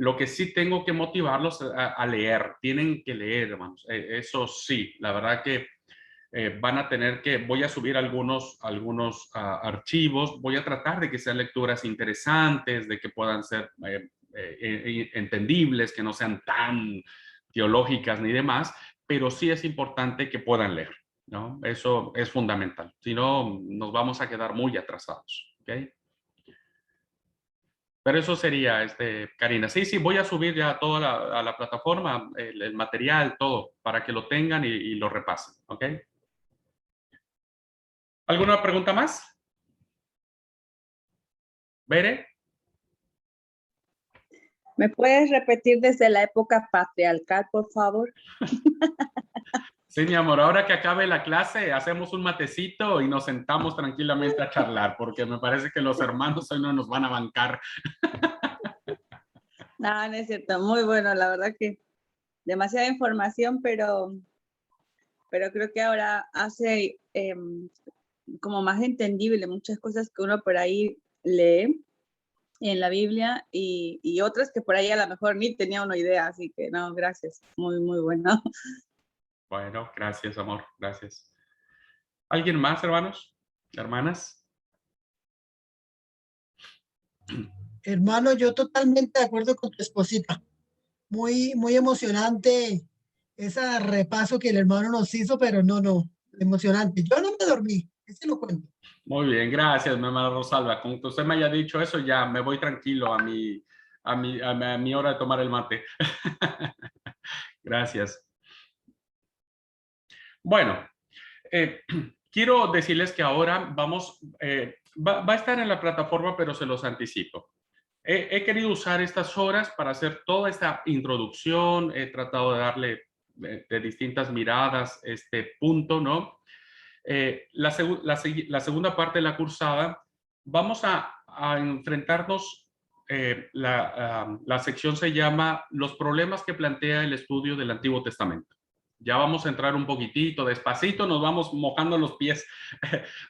lo que sí tengo que motivarlos a leer. Tienen que leer, hermanos. Eso sí, la verdad que van a tener que, voy a subir algunos archivos, voy a tratar de que sean lecturas interesantes, de que puedan ser entendibles, que no sean tan teológicas ni demás, pero sí es importante que puedan leer, ¿no? Eso es fundamental. Si no, nos vamos a quedar muy atrasados, ¿ok? Pero eso sería, Karina. Sí, voy a subir ya todo a la plataforma, el material, todo, para que lo tengan y lo repasen, ¿ok? ¿Alguna pregunta más? ¿Bere? ¿Me puedes repetir desde la época patriarcal, por favor? Sí, mi amor, ahora que acabe la clase, hacemos un matecito y nos sentamos tranquilamente a charlar, porque me parece que los hermanos hoy no nos van a bancar. No, no es cierto, muy bueno, la verdad que demasiada información, pero creo que ahora hace como más entendible muchas cosas que uno por ahí lee en la Biblia y otras que por ahí a lo mejor ni tenía una idea, así que no, gracias, muy, muy bueno. Bueno, gracias, amor, gracias. ¿Alguien más, hermanos? ¿Hermanas? Hermano, yo totalmente de acuerdo con tu esposita. Muy, muy emocionante ese repaso que el hermano nos hizo, pero no, emocionante. Yo no me dormí, ese lo cuento. Muy bien, gracias, mi hermana Rosalba. Con que usted me haya dicho eso, ya me voy tranquilo a mi hora de tomar el mate. Gracias. Bueno, quiero decirles que ahora va a estar en la plataforma, pero se los anticipo. He querido usar estas horas para hacer toda esta introducción, he tratado de darle de distintas miradas este punto, ¿no? La segunda parte de la cursada, vamos a enfrentarnos, la sección se llama Los problemas que plantea el estudio del Antiguo Testamento. Ya vamos a entrar un poquitito, despacito, nos vamos mojando los pies.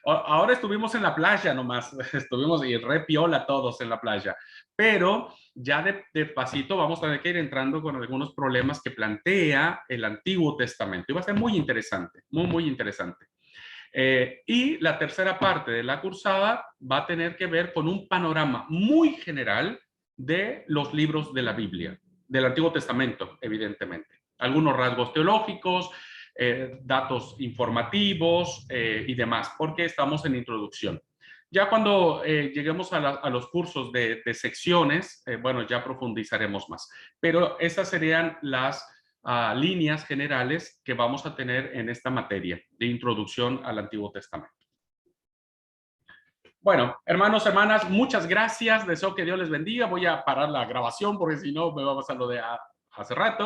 Ahora estuvimos en la playa nomás, estuvimos y re piola todos en la playa, pero ya despacito vamos a tener que ir entrando con algunos problemas que plantea el Antiguo Testamento. Y va a ser muy interesante, muy, muy interesante. Y la tercera parte de la cursada va a tener que ver con un panorama muy general de los libros de la Biblia, del Antiguo Testamento, evidentemente. Algunos rasgos teológicos, datos informativos y demás, porque estamos en introducción. Ya cuando lleguemos a los cursos de secciones, bueno, ya profundizaremos más. Pero esas serían las líneas generales que vamos a tener en esta materia de introducción al Antiguo Testamento. Bueno, hermanos, hermanas, muchas gracias. Deseo que Dios les bendiga. Voy a parar la grabación porque si no me va a pasar lo de hace rato.